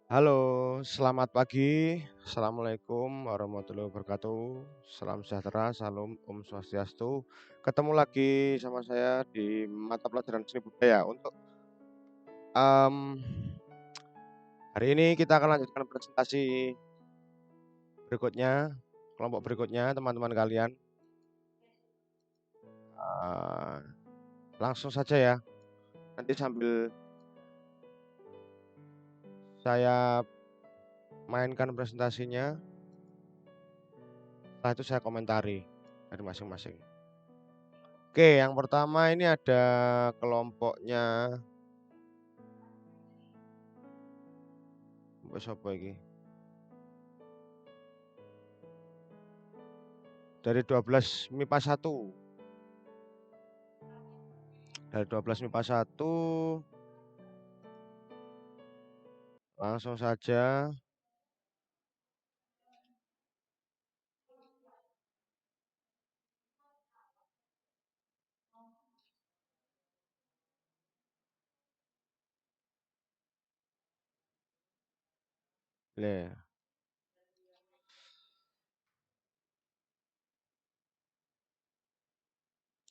Halo, selamat pagi. Assalamualaikum warahmatullahi wabarakatuh. Salam sejahtera, salam Om Swastiastu. Ketemu lagi sama saya di mata pelajaran seni budaya. Em, hari ini kita akan lanjutkan presentasi berikutnya, kelompok berikutnya, teman-teman kalian. Eh, Langsung saja ya. Nanti sambil saya mainkan presentasinya, setelah itu saya komentari dari masing-masing. Oke, yang pertama ini ada kelompoknya. Wes apa iki? Dari 12 MIPA 1. Dari 12 MIPA 1 langsung saja. Le,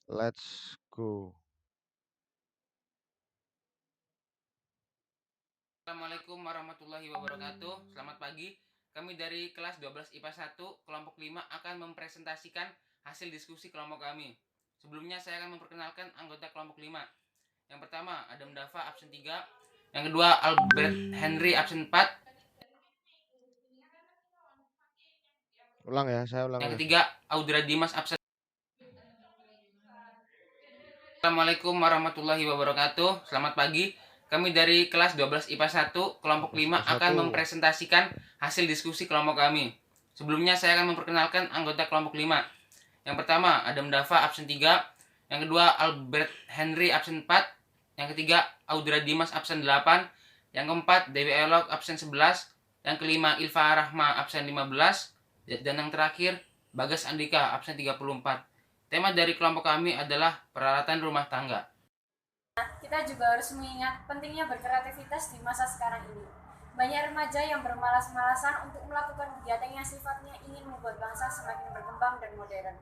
let's go. Assalamualaikum warahmatullahi wabarakatuh. Selamat pagi. Kami dari kelas 12 IPA 1 kelompok 5 akan mempresentasikan hasil diskusi kelompok kami. Sebelumnya saya akan memperkenalkan anggota kelompok 5. Yang pertama, Adam Dava absen 3. Yang kedua, Albert Henry absen 4. Ulang ya, saya ulang Yang ya. ketiga, Audra Dimas absen. Assalamualaikum warahmatullahi wabarakatuh. Selamat pagi. Kami dari kelas 12 IPA 1 kelompok 12 5 MIPA akan 1. mempresentasikan hasil diskusi kelompok kami. Sebelumnya saya akan memperkenalkan anggota kelompok 5. Yang pertama, Adam Dava absen 3. Yang kedua, Albert Henry absen 4. Yang ketiga, Audra Dimas absen 8. Yang keempat, Dewi Elok absen 11. Yang kelima, Ilva Rahma absen 15. Dan yang terakhir, Bagas Andika absen 34. Tema dari kelompok kami adalah peralatan rumah tangga. Kita juga harus mengingat pentingnya berkreativitas di masa sekarang ini. Banyak remaja yang bermalas-malasan untuk melakukan kegiatan yang sifatnya ingin membuat bangsa semakin berkembang dan modern.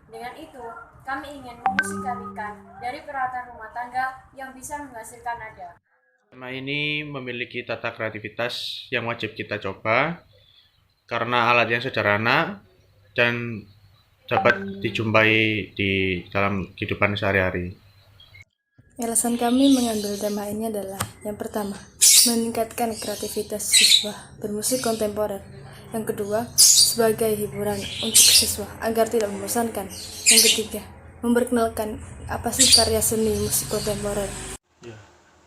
Dengan itu, kami ingin memusikalikan dari peralatan rumah tangga yang bisa menghasilkan nada. Tema ini memiliki tata kreativitas yang wajib kita coba karena alat yang sederhana dan dapat dijumpai di dalam kehidupan sehari-hari. Alasan kami mengambil tema ini adalah yang pertama, meningkatkan kreativitas siswa bermusik kontemporer. Yang kedua, sebagai hiburan untuk siswa agar tidak membosankan. Yang ketiga, memperkenalkan apa sih karya seni musik kontemporer. Ya,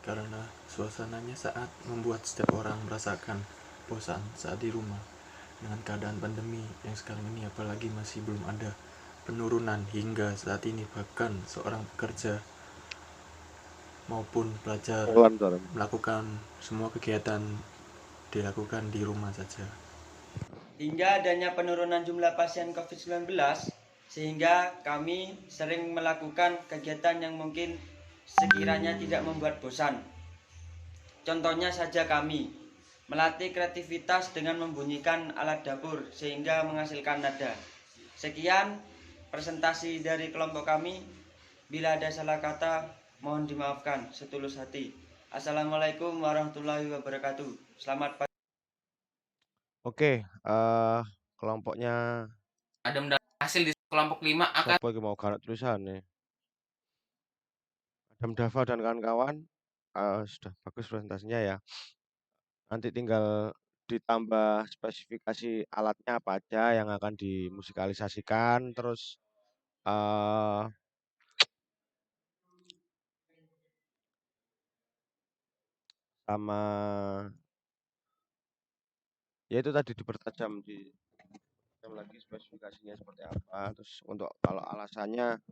karena suasananya saat membuat setiap orang merasakan bosan saat di rumah. Dengan keadaan pandemi yang sekarang ini apalagi masih belum ada penurunan hingga saat ini, bahkan seorang pekerja maupun pelajar melakukan semua kegiatan dilakukan di rumah saja. Hingga adanya penurunan jumlah pasien COVID-19, sehingga kami sering melakukan kegiatan yang mungkin sekiranya tidak membuat bosan. Contohnya saja kami melatih kreativitas dengan membunyikan alat dapur sehingga menghasilkan nada. Sekian presentasi dari kelompok kami. Bila ada salah kata, mohon dimaafkan setulus hati. Assalamualaikum warahmatullahi wabarakatuh. Selamat pagi. Oke, kelompoknya Adam Dava hasil di kelompok 5 akan siapa yang mau garap tulisan nih? Adam Dava dan kawan-kawan. Sudah bagus presentasinya ya. Nanti tinggal ditambah spesifikasi alatnya apa aja yang akan dimusikalisasikan, terus eh sama ya itu tadi dipertajam lagi spesifikasinya seperti apa. Terus untuk kalau alasannya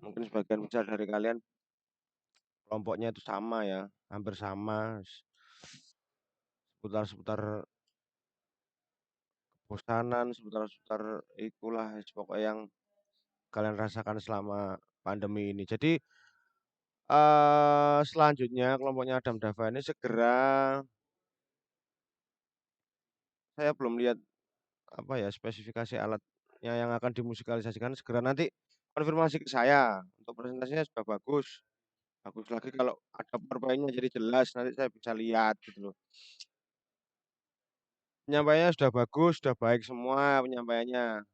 mungkin sebagian besar dari kalian kelompoknya itu sama ya, hampir sama, seputar-seputar kebosanan, seputar-seputar itulah pokoknya yang kalian rasakan selama pandemi ini. Jadi selanjutnya kelompoknya Adam Dava ini segera saya belum lihat apa ya spesifikasi alatnya yang akan dimusikalisasikan. Segera nanti konfirmasi ke saya. Untuk presentasinya sudah bagus. Bagus lagi kalau ada PowerPoint-nya jadi jelas nanti saya bisa lihat gitu loh. Penyampaiannya sudah bagus, sudah baik semua penyampaiannya.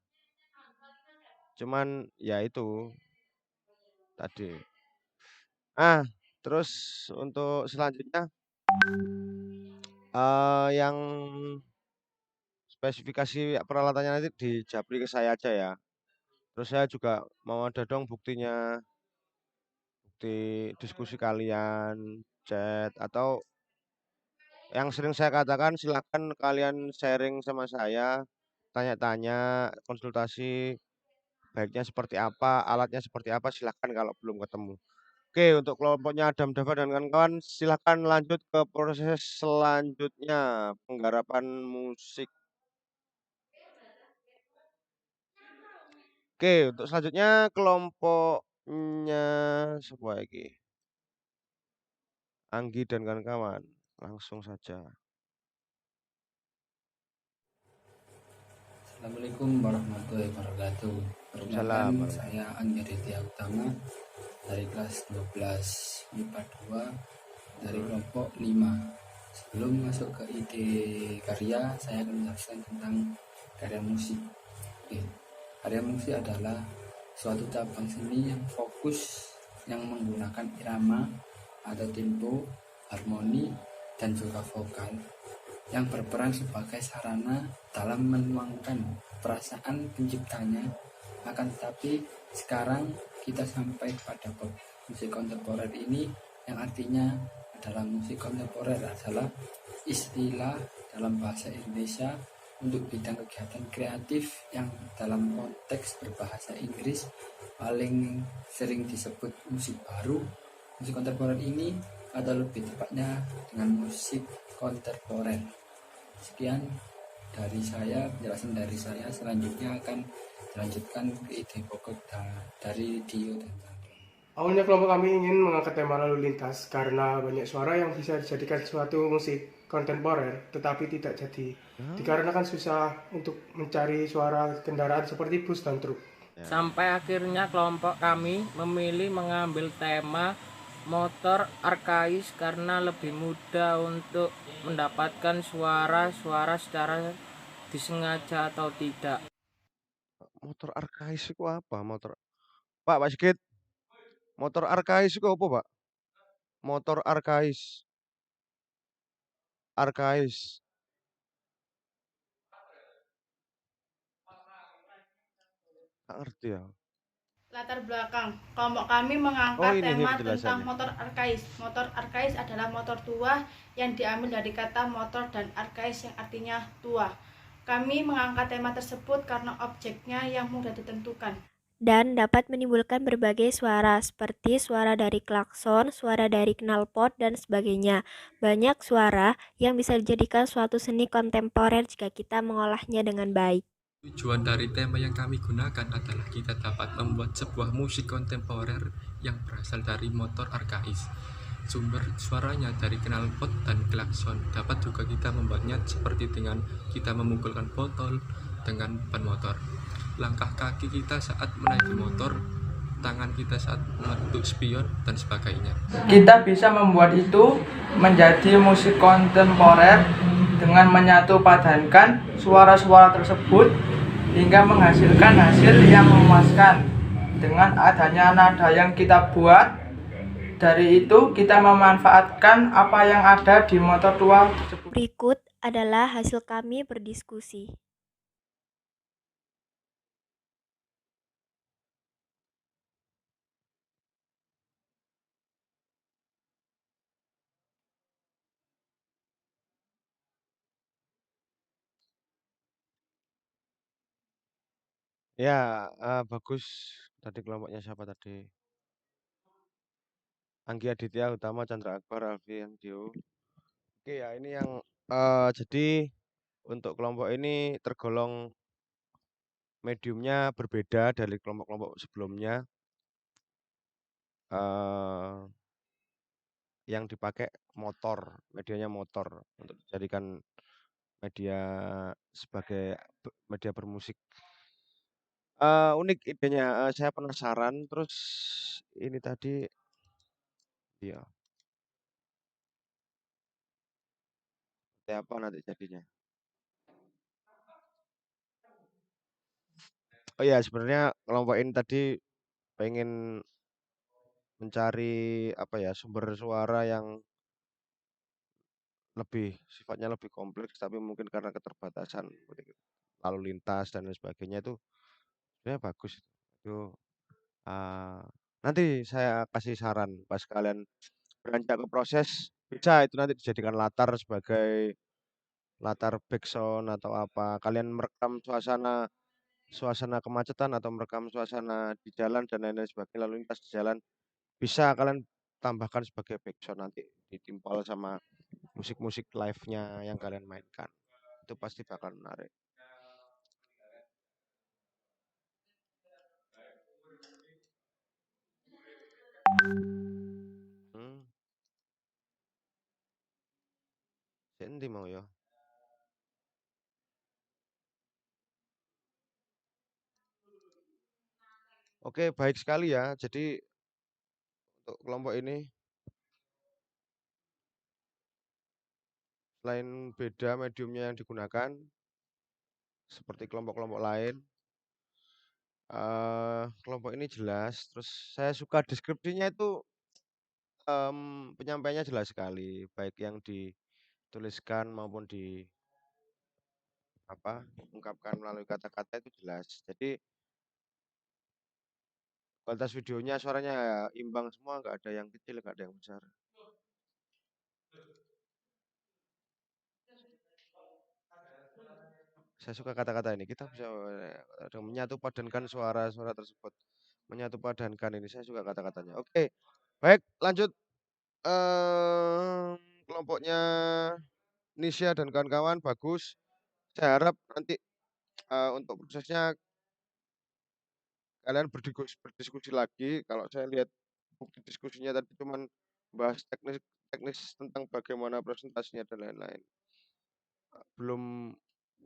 Cuman ya itu tadi. Ah, terus untuk selanjutnya yang spesifikasi peralatannya nanti dijabri ke saya aja ya. Terus saya juga mau ada dong buktinya, bukti diskusi kalian, chat, atau yang sering saya katakan silahkan kalian sharing sama saya, tanya-tanya, konsultasi, baiknya seperti apa, alatnya seperti apa, silahkan kalau belum ketemu. Oke, untuk kelompoknya Adam, Dava, dan kawan-kawan, silahkan lanjut ke proses selanjutnya, penggarapan musik. Oke, untuk selanjutnya kelompoknya sebuah lagi. Anggi dan kawan-kawan, langsung saja. Assalamualaikum warahmatullahi wabarakatuh. Waalaikumsalam Perkenalkan, saya Anggi Aditya Utama dari kelas 12 MIPA 2 dari kelompok 5. Sebelum masuk ke ide karya, saya akan menjelaskan tentang karya musik. Oke. Karya musik adalah suatu cabang seni yang fokus yang menggunakan irama atau tempo, harmoni, dan juga vokal yang berperan sebagai sarana dalam menuangkan perasaan penciptanya. Akan tetapi sekarang kita sampai pada musik kontemporer ini, yang artinya adalah musik kontemporer adalah istilah dalam bahasa Indonesia untuk bidang kegiatan kreatif yang dalam konteks berbahasa Inggris paling sering disebut musik baru. Musik kontemporer ini atau lebih tepatnya dengan musik kontemporer. Sekian dari saya, penjelasan dari saya. Selanjutnya akan dilanjutkan ke ide pokok dari Dio dan Tando. Awalnya kelompok kami ingin mengangkat tema lalu lintas karena banyak suara yang bisa dijadikan suatu musik kontemporer tetapi tidak jadi. Dikarenakan susah untuk mencari suara kendaraan seperti bus dan truk. Sampai akhirnya kelompok kami memilih mengambil tema motor arkais karena lebih mudah untuk mendapatkan suara-suara secara disengaja atau tidak. Motor arkais itu apa? Pak Sigit, motor arkais itu apa, Pak? Motor arkais. Arkais. Nggak ngerti ya. Latar belakang, kelompok kami mengangkat ini tema tentang penjelasannya. motor arkais. Motor arkais adalah motor tua yang diambil dari kata motor dan arkais yang artinya tua. Kami mengangkat tema tersebut karena objeknya yang mudah ditentukan dan dapat menimbulkan berbagai suara seperti suara dari klakson, suara dari knalpot, dan sebagainya. Banyak suara yang bisa dijadikan suatu seni kontemporer jika kita mengolahnya dengan baik. Tujuan dari tema yang kami gunakan adalah kita dapat membuat sebuah musik kontemporer yang berasal dari motor arkais. Sumber suaranya dari knalpot dan klakson. Dapat juga kita membuatnya seperti dengan kita memukulkan botol dengan ban motor. Langkah kaki kita saat menaiki motor, tangan kita saat mengetuk spion, dan sebagainya. Kita bisa membuat itu menjadi musik kontemporer dengan menyatu padankan suara-suara tersebut hingga menghasilkan hasil yang memuaskan. Dengan adanya nada yang kita buat, dari itu kita memanfaatkan apa yang ada di motor tua tersebut. Berikut adalah hasil kami berdiskusi. Ya, bagus. Tadi kelompoknya siapa tadi? Anggi Aditya Utama, Chandra Akbar, Alfian Dio. Oke ya, ini yang jadi untuk kelompok ini tergolong mediumnya berbeda dari kelompok-kelompok sebelumnya. Yang dipakai motor, medianya motor untuk dijadikan media sebagai media bermusik. Unik idenya, saya penasaran terus ini tadi iya, seperti apa nanti jadinya. Oh iya, sebenarnya kelompok ini tadi pengen mencari apa ya, sumber suara yang sifatnya lebih kompleks, tapi mungkin karena keterbatasan lalu lintas dan lain sebagainya itu sebenarnya bagus itu. Itu, eee, nanti saya kasih saran pas kalian beranjak ke proses, bisa itu nanti dijadikan latar sebagai latar backsound atau apa. Kalian merekam suasana suasana kemacetan atau merekam suasana di jalan dan lain-lain sebagainya, lalu lintas di jalan, bisa kalian tambahkan sebagai backsound nanti ditimpal sama musik-musik live-nya yang kalian mainkan. Itu pasti bakal menarik. Hmm, sik endi mau ya? Oke, baik sekali ya. Jadi untuk kelompok ini selain beda mediumnya yang digunakan seperti kelompok-kelompok lain, kelompok ini jelas. Terus saya suka deskripsinya itu penyampaiannya jelas sekali, baik yang dituliskan maupun diungkapkan melalui kata-kata itu jelas. Jadi kualitas videonya, suaranya ya imbang semua, nggak ada yang kecil, nggak ada yang besar. Saya suka kata-kata ini. Kita bisa menyatu padankan suara-suara tersebut. Menyatu padankan ini. Saya suka kata-katanya. Oke, baik, lanjut. Kelompoknya Nisha dan kawan-kawan bagus. Saya harap nanti untuk prosesnya kalian berdiskusi lagi. Kalau saya lihat bukti diskusinya tadi cuman bahas teknis teknis tentang bagaimana presentasinya dan lain-lain. Belum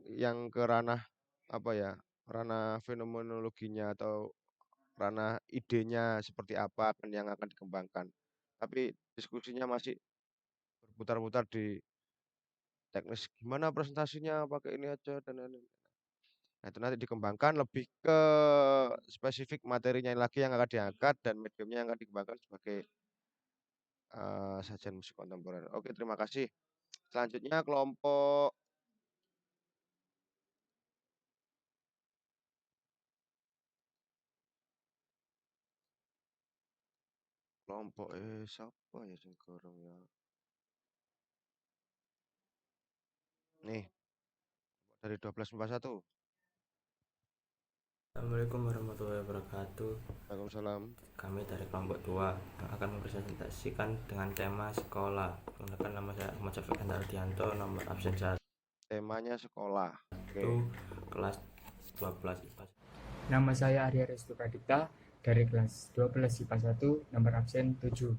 yang ke ranah apa ya, ranah fenomenologinya atau ranah idenya seperti apa yang akan dikembangkan. Tapi diskusinya masih berputar-putar di teknis gimana presentasinya pakai ini aja dan lain-lain. Nah, itu nanti dikembangkan lebih ke spesifik materinya lagi yang akan diangkat dan mediumnya yang akan dikembangkan sebagai sajian musik kontemporer. Oke, terima kasih. Selanjutnya kelompok kelompok siapa ya sing gorong ya? Nih, dari 1241. Assalamualaikum warahmatullahi wabarakatuh. Waalaikumsalam. Kami dari kelompok 2 yang akan mempresentasikan dengan tema sekolah. Menggunakan nama saya Ahmad Syafiq Antardianto, nomor absen 1. Temanya sekolah. Oke. Kelas 12 IPA. Nama saya Arya Restu Pradipta dari kelas 12 IPA 1, nomor absen 7.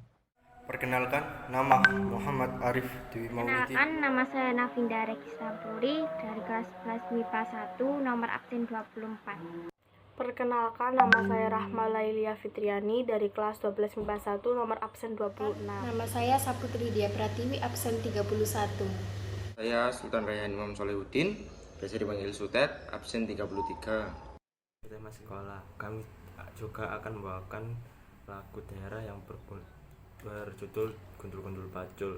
Perkenalkan, nama Muhammad Arif Dwi Maulidi. Perkenalkan, nama saya Navinda Rekistampuri dari kelas 11 MIPA 1, nomor absen 24. Perkenalkan, nama saya Rahma Lailia Fitriani dari kelas 12 MIPA 1, nomor absen 26. Nama saya Saputri Dia Pratiwi, absen 31. Saya Sultan Rayhan Imam Solehudin, biasa dipanggil Sutet, absen 33. Tema sekolah, kami juga akan membawakan lagu daerah yang berjudul Gundul-Gundul Pacul.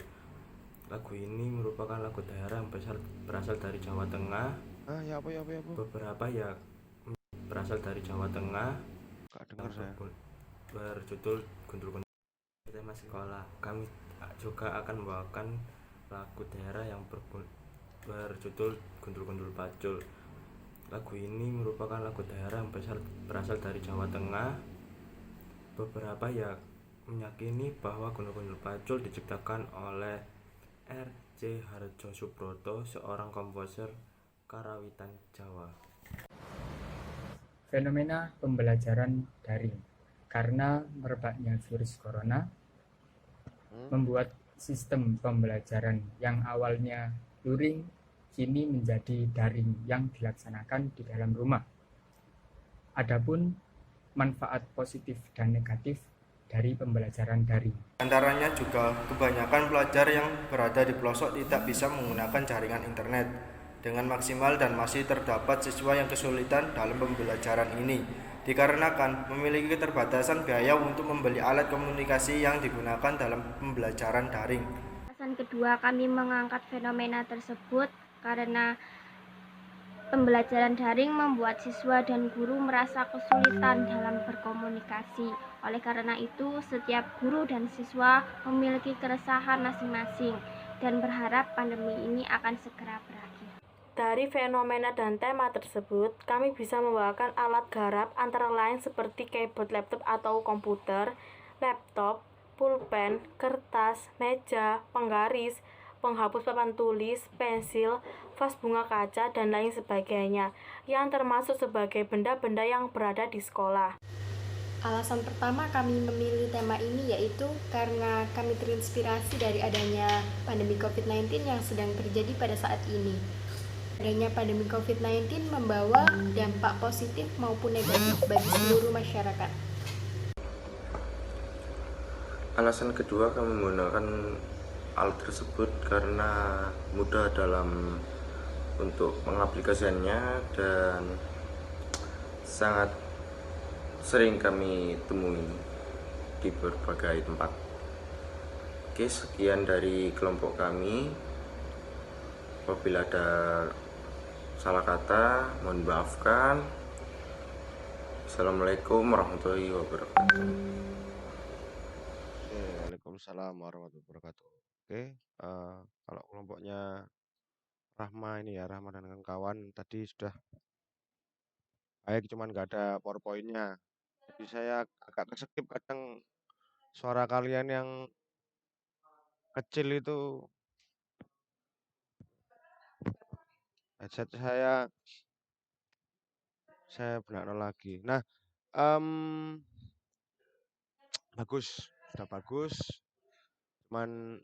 Lagu ini merupakan lagu daerah yang berasal dari Jawa Tengah. Beberapa ya berasal dari Jawa Tengah. Berjudul Gundul-Gundul. Tema sekolah, kami juga akan membawakan lagu daerah yang berjudul Gundul-Gundul Pacul. Lagu ini merupakan lagu daerah yang berasal dari Jawa Tengah. Beberapa ya meyakini bahwa Gundul-Gundul Pacul diciptakan oleh R.C. Harjo Subroto, seorang komposer karawitan Jawa. Fenomena pembelajaran daring. Karena merebaknya virus corona membuat sistem pembelajaran yang awalnya luring kini menjadi daring yang dilaksanakan di dalam rumah. Adapun manfaat positif dan negatif dari pembelajaran daring. Antaranya juga kebanyakan pelajar yang berada di pelosok tidak bisa menggunakan jaringan internet dengan maksimal dan masih terdapat siswa yang kesulitan dalam pembelajaran ini dikarenakan memiliki keterbatasan biaya untuk membeli alat komunikasi yang digunakan dalam pembelajaran daring. Alasan kedua, kami mengangkat fenomena tersebut karena pembelajaran daring membuat siswa dan guru merasa kesulitan dalam berkomunikasi. Oleh karena itu, setiap guru dan siswa memiliki keresahan masing-masing dan berharap pandemi ini akan segera berakhir. Dari fenomena dan tema tersebut, kami bisa membawakan alat garap antara lain seperti keyboard laptop atau komputer, laptop, pulpen, kertas, meja, penggaris, penghapus papan tulis, pensil, vas bunga kaca, dan lain sebagainya, yang termasuk sebagai benda-benda yang berada di sekolah. Alasan pertama kami memilih tema ini yaitu karena kami terinspirasi dari adanya pandemi COVID-19 yang sedang terjadi pada saat ini. Adanya pandemi COVID-19 membawa dampak positif maupun negatif bagi seluruh masyarakat. Alasan kedua, kami menggunakan alat tersebut karena mudah dalam untuk mengaplikasikannya dan sangat sering kami temui di berbagai tempat. Oke, sekian dari kelompok kami. Apabila ada salah kata, mohon maafkan. Assalamualaikum warahmatullahi wabarakatuh. Waalaikumsalam warahmatullahi wabarakatuh. Oke, kalau kelompoknya Rahma ini ya, Rahma dan kawan-kawan tadi sudah baik, cuman nggak ada PowerPoint-nya. Jadi saya agak keskip kadang suara kalian yang kecil itu headset saya benar lagi. Nah, bagus, sudah bagus. Cuman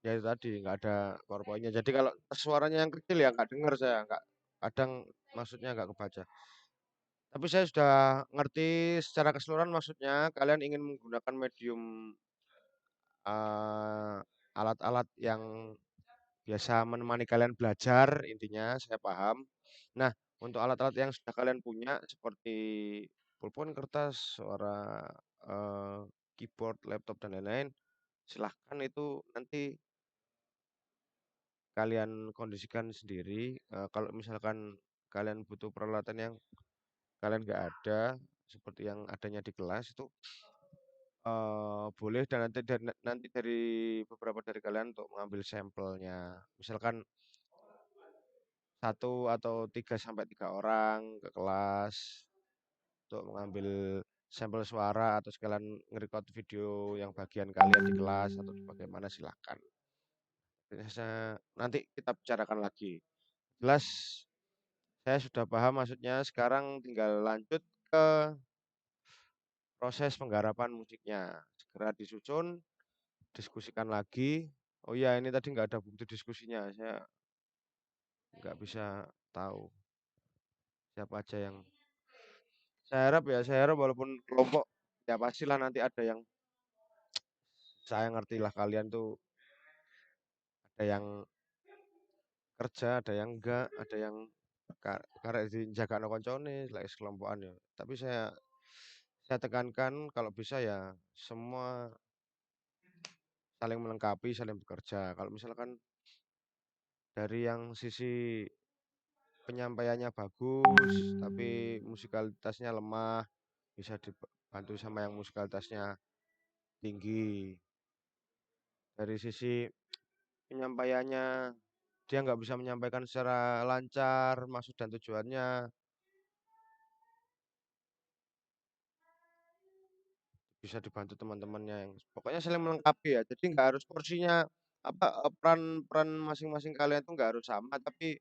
ya itu tadi nggak ada PowerPoint-nya. Jadi kalau suaranya yang kecil ya nggak dengar saya, nggak kadang maksudnya nggak kebaca. Tapi saya sudah ngerti secara keseluruhan maksudnya kalian ingin menggunakan medium alat-alat yang biasa menemani kalian belajar, intinya saya paham. Nah, untuk alat-alat yang sudah kalian punya seperti pulpen, kertas, suara keyboard, laptop dan lain-lain, silahkan itu nanti kalian kondisikan sendiri. Kalau misalkan kalian butuh peralatan yang kalian nggak ada, seperti yang adanya di kelas itu boleh dan nanti dari beberapa dari kalian untuk mengambil sampelnya. Misalkan 1 atau 3 orang ke kelas untuk mengambil sampel suara atau sekalian nge-record video yang bagian kalian di kelas atau bagaimana silahkan. Nanti kita bicarakan lagi. Jelas saya sudah paham maksudnya, sekarang tinggal lanjut ke proses penggarapan musiknya. Segera disusun, diskusikan lagi. Oh iya, ini tadi nggak ada bukti diskusinya, saya nggak bisa tahu siapa aja yang saya harap walaupun kelompok ya pastilah nanti ada yang saya ngerti lah kalian tuh ada yang kerja, ada yang enggak, ada yang karek dijagakno koncone lek kelompokan ya. Tapi saya tekankan kalau bisa ya semua saling melengkapi, saling bekerja. Kalau misalkan dari yang sisi penyampaiannya bagus, tapi musikalitasnya lemah, bisa dibantu sama yang musikalitasnya tinggi. Dari sisi penyampaiannya dia nggak bisa menyampaikan secara lancar maksud dan tujuannya, bisa dibantu teman-temannya yang pokoknya saling melengkapi ya. Jadi nggak harus porsinya peran masing-masing kalian tuh nggak harus sama, tapi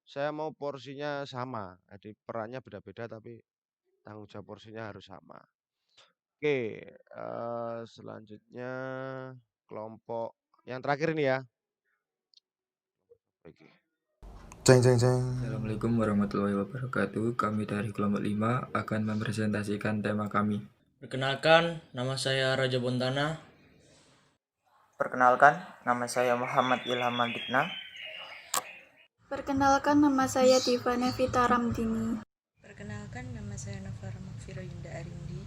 saya mau porsinya sama. Jadi perannya beda-beda tapi tanggung jawab porsinya harus sama. Oke, selanjutnya kelompok yang terakhir ini ya. iki? Ceng ceng ceng. Assalamualaikum warahmatullahi wabarakatuh. Kami dari kelompok 5 akan mempresentasikan tema kami. Perkenalkan, nama saya Raja Bontana. Perkenalkan, nama saya Muhammad Ilham Madikna. Perkenalkan, nama saya Tivana Vita Ramdini. Perkenalkan, nama saya Nafara Makfiro Yunda Arindi.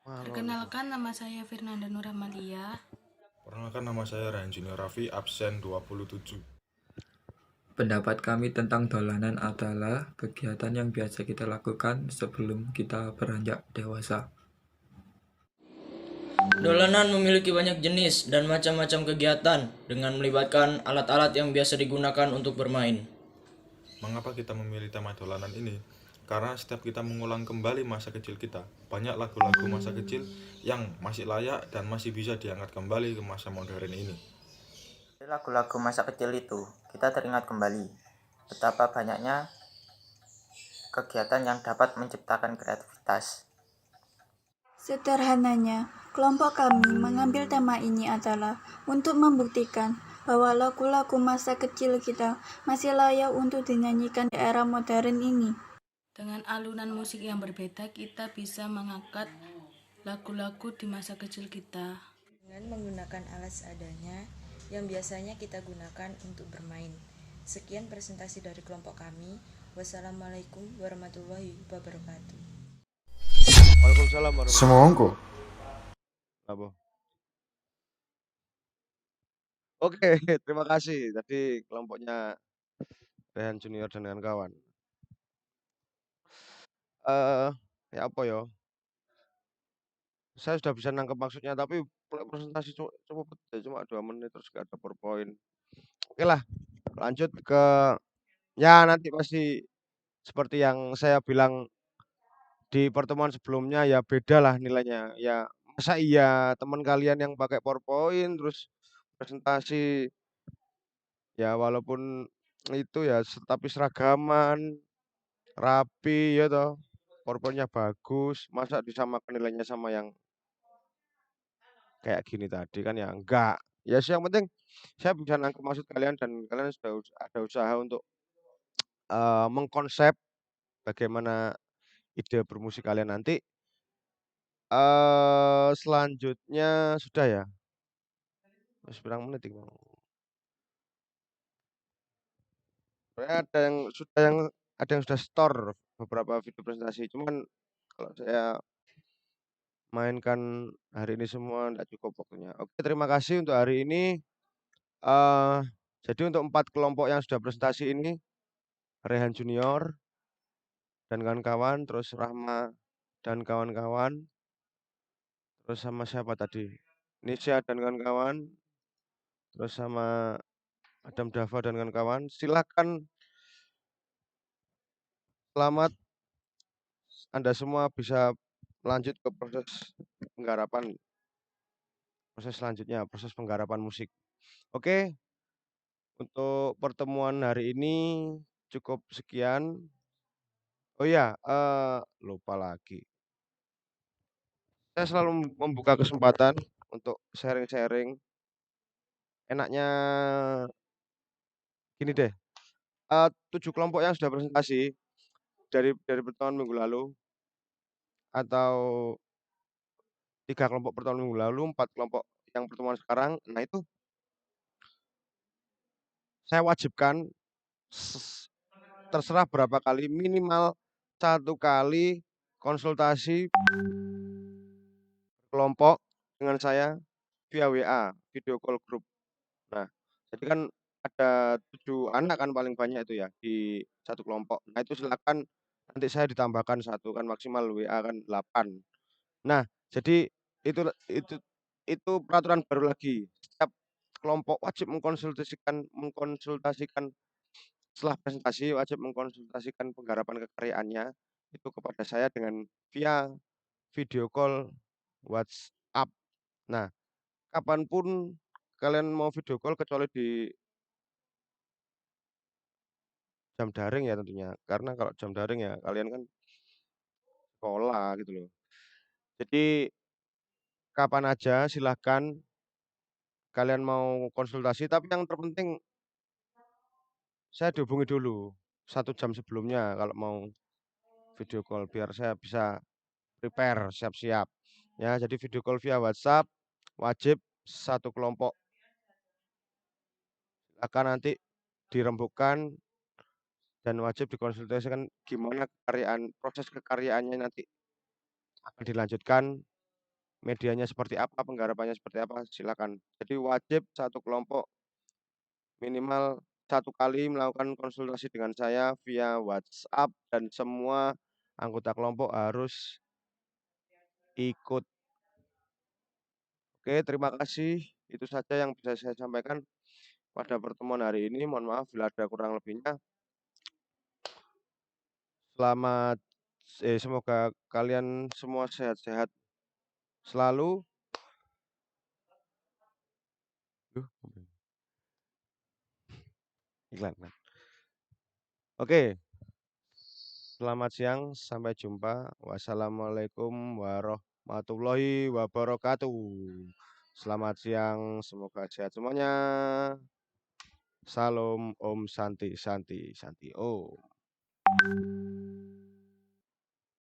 Perkenalkan, nama saya Fernanda Nuramalia. Perkenalkan, nama saya Ryan Junior Raffi, absen 27. Pendapat kami tentang dolanan adalah kegiatan yang biasa kita lakukan sebelum kita beranjak dewasa. Dolanan memiliki banyak jenis dan macam-macam kegiatan dengan melibatkan alat-alat yang biasa digunakan untuk bermain. Mengapa kita memilih tema dolanan ini? Karena setiap kita mengulang kembali masa kecil kita, banyak lagu-lagu masa kecil yang masih layak dan masih bisa diangkat kembali ke masa modern ini. Lagu-lagu masa kecil itu, kita teringat kembali betapa banyaknya kegiatan yang dapat menciptakan kreativitas. Sederhananya, kelompok kami mengambil tema ini adalah untuk membuktikan bahwa lagu-lagu masa kecil kita masih layak untuk dinyanyikan di era modern ini. Dengan alunan musik yang berbeda, kita bisa mengangkat lagu-lagu di masa kecil kita. Dengan menggunakan alat seadanya yang biasanya kita gunakan untuk bermain. Sekian presentasi dari kelompok kami. Wassalamualaikum warahmatullahi wabarakatuh. Waalaikumsalam warahmatullahi Semongko. Apa? Oke, terima kasih. Tadi kelompoknya Rehan Junior dan kawan-kawan. Ya apa ya? Saya sudah bisa nangkep maksudnya, tapi presentasi cukup cuma 2 menit terus gak ada PowerPoint. Oke lah, lanjut ke ya nanti pasti seperti yang saya bilang di pertemuan sebelumnya ya beda lah nilainya. Ya masa iya teman kalian yang pakai PowerPoint terus presentasi ya walaupun itu ya tapi seragaman, rapi ya toh, PowerPoint-nya bagus, masa disamakan nilainya sama yang kayak gini tadi kan ya enggak. Ya sih yang penting saya bisa nangkep maksud kalian dan kalian sudah ada usaha untuk mengkonsep bagaimana ide bermusik kalian nanti. Selanjutnya sudah ya? Wis pirang menit iki mau? Ada yang sudah store beberapa video presentasi, cuman kalau saya mainkan hari ini semua enggak cukup waktunya. Oke, terima kasih untuk hari ini. Jadi untuk 4 kelompok yang sudah presentasi ini, Rehan Junior dan kawan-kawan, terus Rahma dan kawan-kawan, terus sama siapa tadi? Nisha dan kawan-kawan, terus sama Adam Dava dan kawan-kawan. Silakan, selamat. Anda semua bisa lanjut ke proses penggarapan. Proses selanjutnya, proses penggarapan musik. Oke, untuk pertemuan hari ini cukup sekian. Oh iya, lupa lagi. Saya selalu membuka kesempatan untuk sharing-sharing. Enaknya gini deh, 7 kelompok yang sudah presentasi dari pertemuan minggu lalu atau 3 kelompok pertemuan minggu lalu, 4 kelompok yang pertemuan sekarang, nah itu saya wajibkan terserah berapa kali, minimal 1 kali konsultasi kelompok dengan saya via WA, video call group. Nah, jadi kan ada 7 anak kan paling banyak itu ya di satu kelompok. Nah, itu silakan nanti saya ditambahkan 1 kan maksimal WA kan 8. Nah, jadi itu peraturan baru lagi. Setiap kelompok wajib mengkonsultasikan setelah presentasi wajib mengkonsultasikan penggarapan kekaryaannya itu kepada saya dengan via video call WhatsApp. Nah, kapanpun kalian mau video call kecuali di jam daring ya tentunya. Karena kalau jam daring ya kalian kan sekolah gitu loh. Jadi kapan aja silahkan kalian mau konsultasi, tapi yang terpenting saya dihubungi dulu 1 jam sebelumnya kalau mau video call biar saya bisa prepare siap-siap. Ya, jadi video call via WhatsApp wajib satu kelompok. Akan nanti dirembukan dan wajib dikonsultasikan gimana proses kekaryaannya nanti akan dilanjutkan, medianya seperti apa, penggarapannya seperti apa, silakan. Jadi wajib satu kelompok minimal 1 kali melakukan konsultasi dengan saya via WhatsApp dan semua anggota kelompok harus ikut. Oke, terima kasih. Itu saja yang bisa saya sampaikan pada pertemuan hari ini. Mohon maaf bila ada kurang lebihnya. Semoga kalian semua sehat-sehat selalu. Iklan. Oke. Selamat siang, sampai jumpa. Wassalamualaikum warahmatullahi wabarakatuh. Selamat siang, semoga sehat semuanya. Salam Om Santi Santi Santi Om.